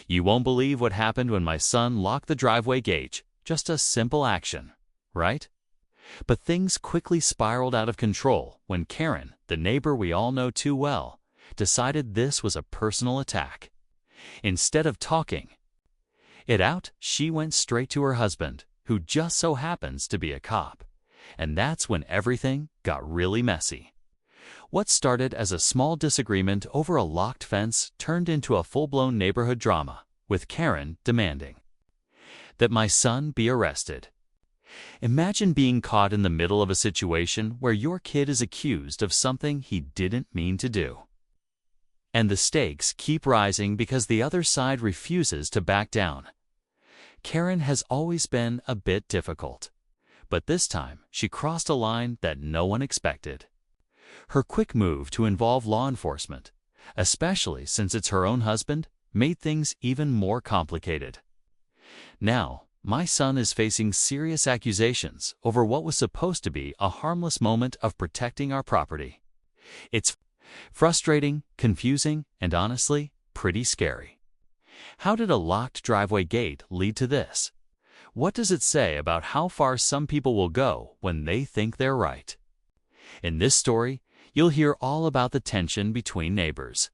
You won't believe what happened when my son locked the driveway gate. Just a simple action, right? But things quickly spiraled out of control when Karen, the neighbor we all know too well, decided this was a personal attack. Instead of talking it out, she went straight to her husband, who just so happens to be a cop. And that's when everything got really messy. What started as a small disagreement over a locked fence turned into a full-blown neighborhood drama, with Karen demanding that my son be arrested. Imagine being caught in the middle of a situation where your kid is accused of something he didn't mean to do. And the stakes keep rising because the other side refuses to back down. Karen has always been a bit difficult, but this time she crossed a line that no one expected. Her quick move to involve law enforcement, especially since it's her own husband, made things even more complicated. Now, my son is facing serious accusations over what was supposed to be a harmless moment of protecting our property. It's frustrating, confusing, and honestly, pretty scary. How did a locked driveway gate lead to this? What does it say about how far some people will go when they think they're right? In this story, you'll hear all about the tension between neighbors,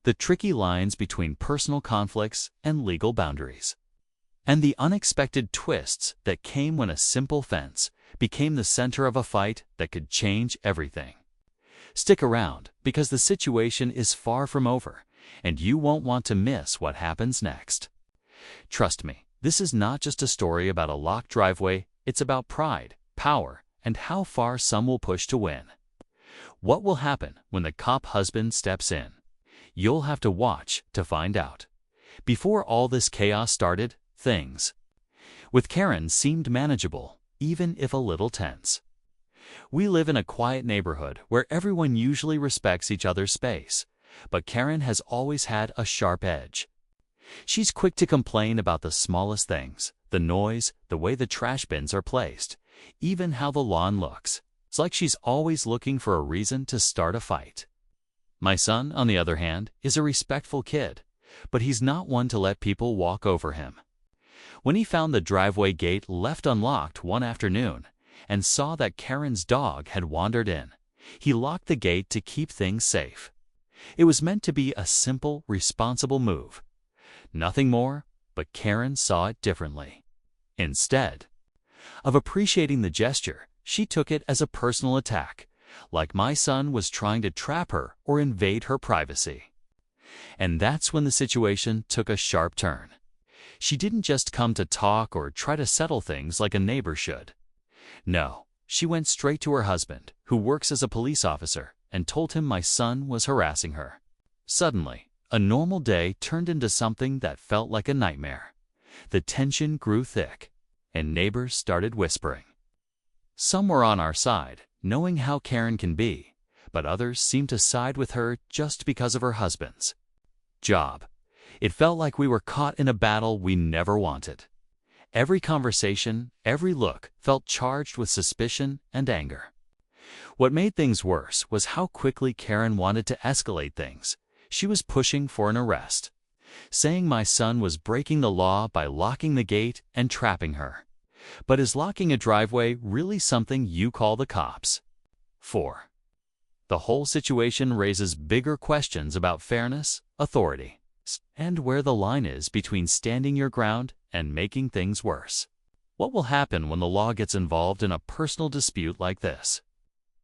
the tricky lines between personal conflicts and legal boundaries, and the unexpected twists that came when a simple fence became the center of a fight that could change everything. Stick around, because the situation is far from over, and you won't want to miss what happens next. Trust me, this is not just a story about a locked driveway, it's about pride, power, and how far some will push to win. What will happen when the cop husband steps in? You'll have to watch to find out. Before all this chaos started, things with Karen seemed manageable, even if a little tense. We live in a quiet neighborhood where everyone usually respects each other's space, but Karen has always had a sharp edge. She's quick to complain about the smallest things, the noise, the way the trash bins are placed, even how the lawn looks. It's like she's always looking for a reason to start a fight. My son, on the other hand, is a respectful kid, but he's not one to let people walk over him. When he found the driveway gate left unlocked one afternoon and saw that Karen's dog had wandered in, he locked the gate to keep things safe. It was meant to be a simple, responsible move. Nothing more, but Karen saw it differently. Instead of appreciating the gesture, she took it as a personal attack, like my son was trying to trap her or invade her privacy. And that's when the situation took a sharp turn. She didn't just come to talk or try to settle things like a neighbor should. No, she went straight to her husband, who works as a police officer, and told him my son was harassing her. Suddenly, a normal day turned into something that felt like a nightmare. The tension grew thick, and neighbors started whispering. Some were on our side, knowing how Karen can be, but others seemed to side with her just because of her husband's job. It felt like we were caught in a battle we never wanted. Every conversation, every look felt charged with suspicion and anger. What made things worse was how quickly Karen wanted to escalate things. She was pushing for an arrest, saying my son was breaking the law by locking the gate and trapping her. But is locking a driveway really something you call the cops for? The whole situation raises bigger questions about fairness, authority, and where the line is between standing your ground and making things worse. What will happen when the law gets involved in a personal dispute like this?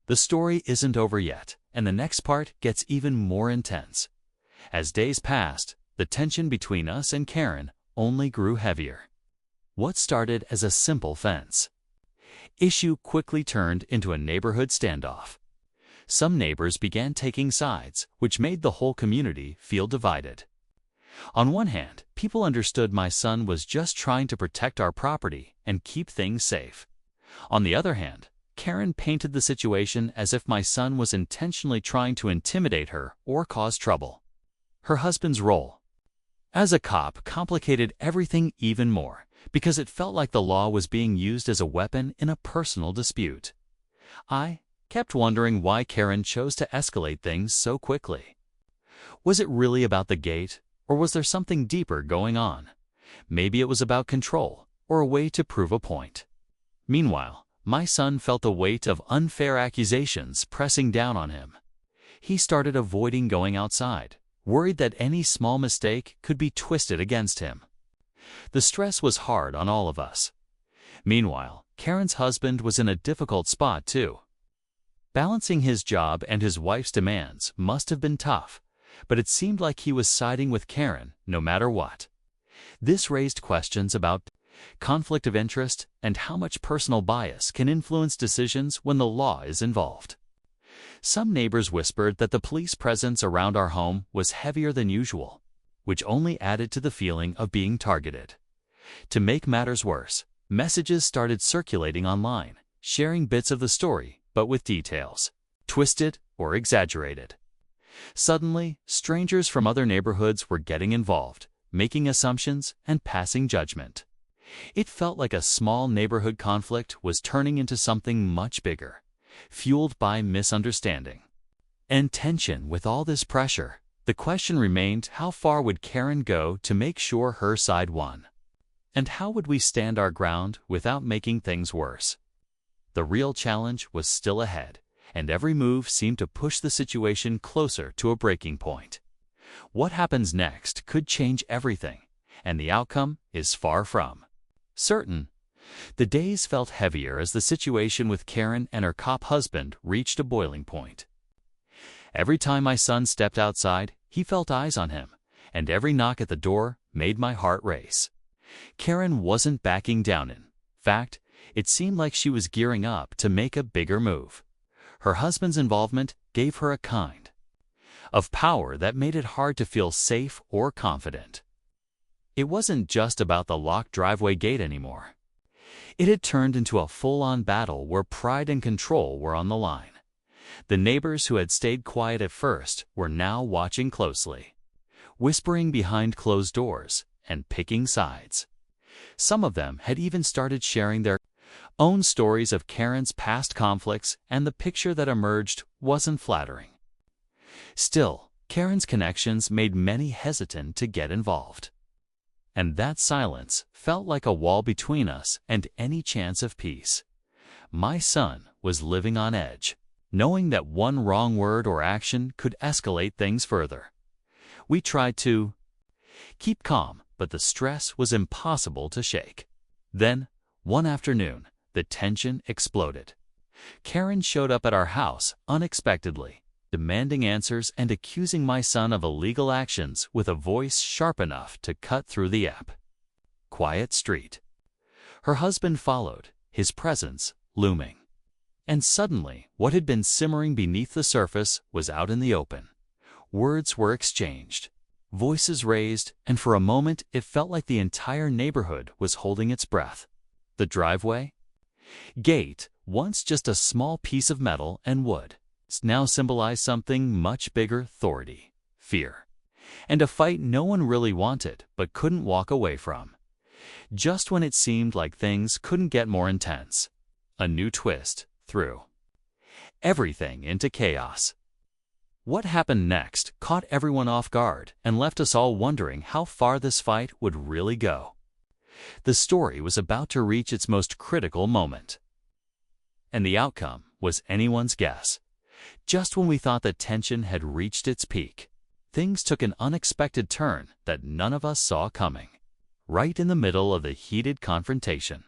The story isn't over yet, and the next part gets even more intense. As days passed, the tension between us and Karen only grew heavier. What started as a simple fence issue quickly turned into a neighborhood standoff. Some neighbors began taking sides, which made the whole community feel divided. On one hand, people understood my son was just trying to protect our property and keep things safe. On the other hand, Karen painted the situation as if my son was intentionally trying to intimidate her or cause trouble. Her husband's role as a cop complicated everything even more, because it felt like the law was being used as a weapon in a personal dispute. I kept wondering why Karen chose to escalate things so quickly. Was it really about the gate, Or was there something deeper going on? Maybe it was about control, or a way to prove a point. Meanwhile, my son felt the weight of unfair accusations pressing down on him. He started avoiding going outside, worried that any small mistake could be twisted against him. The stress was hard on all of us. Meanwhile, Karen's husband was in a difficult spot too. Balancing his job and his wife's demands must have been tough, but it seemed like he was siding with Karen no matter what. This raised questions about conflict of interest and how much personal bias can influence decisions when the law is involved. Some neighbors whispered that the police presence around our home was heavier than usual, which only added to the feeling of being targeted. To make matters worse, messages started circulating online, sharing bits of the story, but with details twisted or exaggerated. Suddenly, strangers from other neighborhoods were getting involved, making assumptions and passing judgment. It felt like a small neighborhood conflict was turning into something much bigger, fueled by misunderstanding and tension. With all this pressure, the question remained, how far would Karen go to make sure her side won? And how would we stand our ground without making things worse? The real challenge was still ahead, and every move seemed to push the situation closer to a breaking point. What happens next could change everything, and the outcome is far from certain. The days felt heavier as the situation with Karen and her cop husband reached a boiling point. Every time my son stepped outside, he felt eyes on him, and every knock at the door made my heart race. Karen wasn't backing down. In fact, it seemed like she was gearing up to make a bigger move. Her husband's involvement gave her a kind of power that made it hard to feel safe or confident. It wasn't just about the locked driveway gate anymore. It had turned into a full-on battle where pride and control were on the line. The neighbors who had stayed quiet at first were now watching closely, whispering behind closed doors and picking sides. Some of them had even started sharing their own stories of Karen's past conflicts, and the picture that emerged wasn't flattering. Still, Karen's connections made many hesitant to get involved. And that silence felt like a wall between us and any chance of peace. My son was living on edge, knowing that one wrong word or action could escalate things further. We tried to keep calm, but the stress was impossible to shake. Then, one afternoon, the tension exploded. Karen showed up at our house unexpectedly, demanding answers and accusing my son of illegal actions with a voice sharp enough to cut through the quiet street. Her husband followed, his presence looming. And suddenly, what had been simmering beneath the surface was out in the open. Words were exchanged, voices raised, and for a moment it felt like the entire neighborhood was holding its breath. The driveway gate, once just a small piece of metal and wood, now symbolized something much bigger: authority, fear, and a fight no one really wanted but couldn't walk away from. Just when it seemed like things couldn't get more intense, a new twist threw everything into chaos. What happened next caught everyone off guard and left us all wondering how far this fight would really go. The story was about to reach its most critical moment, and the outcome was anyone's guess. Just when we thought the tension had reached its peak, things took an unexpected turn that none of us saw coming. Right in the middle of the heated confrontation,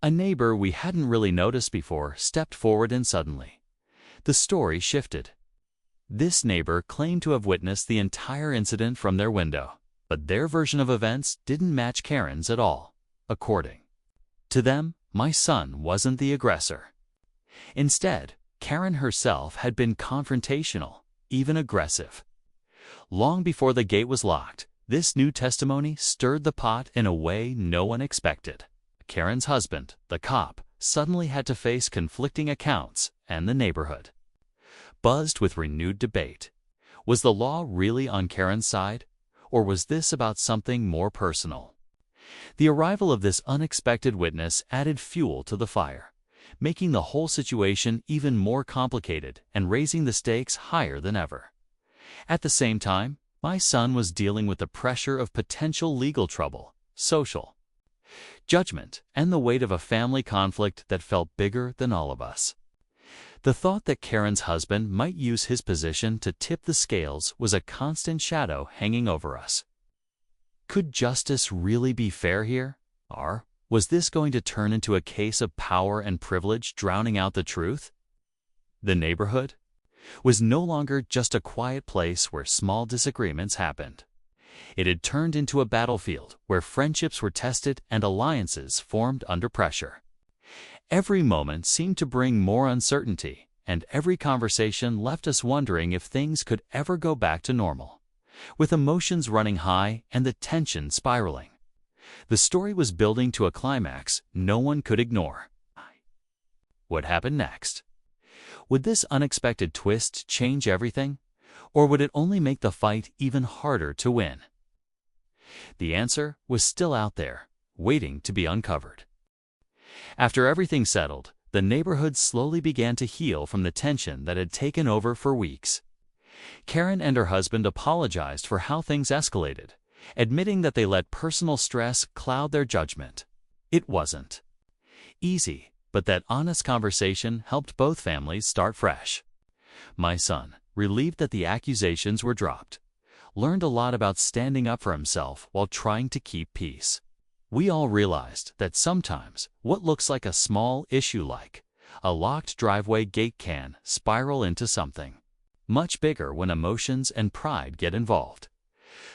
a neighbor we hadn't really noticed before stepped forward, and suddenly, the story shifted. This neighbor claimed to have witnessed the entire incident from their window, but their version of events didn't match Karen's at all. According to them, my son wasn't the aggressor. Instead, Karen herself had been confrontational, even aggressive. Long before the gate was locked, this new testimony stirred the pot in a way no one expected. Karen's husband, the cop, suddenly had to face conflicting accounts, and the neighborhood buzzed with renewed debate. Was the law really on Karen's side, or was this about something more personal? The arrival of this unexpected witness added fuel to the fire, making the whole situation even more complicated and raising the stakes higher than ever. At the same time, My son was dealing with the pressure of potential legal trouble, social judgment, and the weight of a family conflict that felt bigger than all of us. The thought that Karen's husband might use his position to tip the scales was a constant shadow hanging over us. Could justice really be fair here? Or was this going to turn into a case of power and privilege drowning out the truth? The neighborhood was no longer just a quiet place where small disagreements happened. It had turned into a battlefield where friendships were tested and alliances formed under pressure. Every moment seemed to bring more uncertainty, and every conversation left us wondering if things could ever go back to normal. With emotions running high and the tension spiraling, the story was building to a climax no one could ignore. What happened next? Would this unexpected twist change everything, or would it only make the fight even harder to win? The answer was still out there, waiting to be uncovered. After everything settled, the neighborhood slowly began to heal from the tension that had taken over for weeks. Karen and her husband apologized for how things escalated, admitting that they let personal stress cloud their judgment. It wasn't easy, but that honest conversation helped both families start fresh. My son, relieved that the accusations were dropped, learned a lot about standing up for himself while trying to keep peace. We all realized that sometimes what looks like a small issue like a locked driveway gate can spiral into something much bigger when emotions and pride get involved.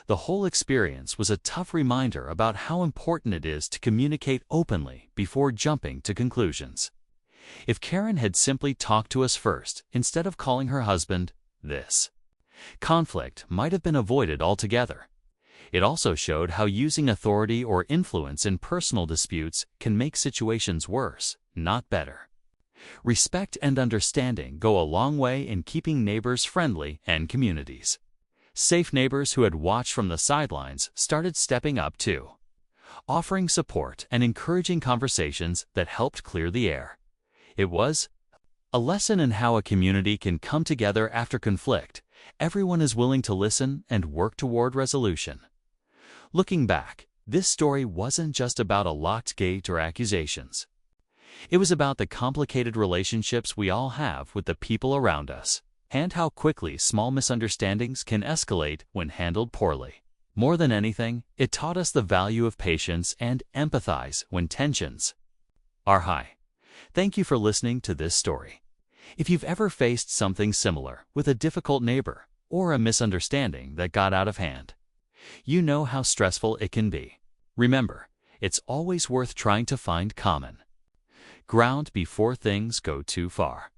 The whole experience was a tough reminder about how important it is to communicate openly before jumping to conclusions. If Karen had simply talked to us first instead of calling her husband, this conflict might have been avoided altogether. It also showed how using authority or influence in personal disputes can make situations worse, not better. Respect and understanding go a long way in keeping neighbors friendly and communities. Safe neighbors who had watched from the sidelines started stepping up too, offering support and encouraging conversations that helped clear the air. It was a lesson in how a community can come together after conflict. Everyone is willing to listen and work toward resolution. Looking back, this story wasn't just about a locked gate or accusations. It was about the complicated relationships we all have with the people around us, and how quickly small misunderstandings can escalate when handled poorly. More than anything, it taught us the value of patience and empathize when tensions are high. Thank you for listening to this story. If you've ever faced something similar with a difficult neighbor or a misunderstanding that got out of hand, you know how stressful it can be. Remember, it's always worth trying to find common ground before things go too far.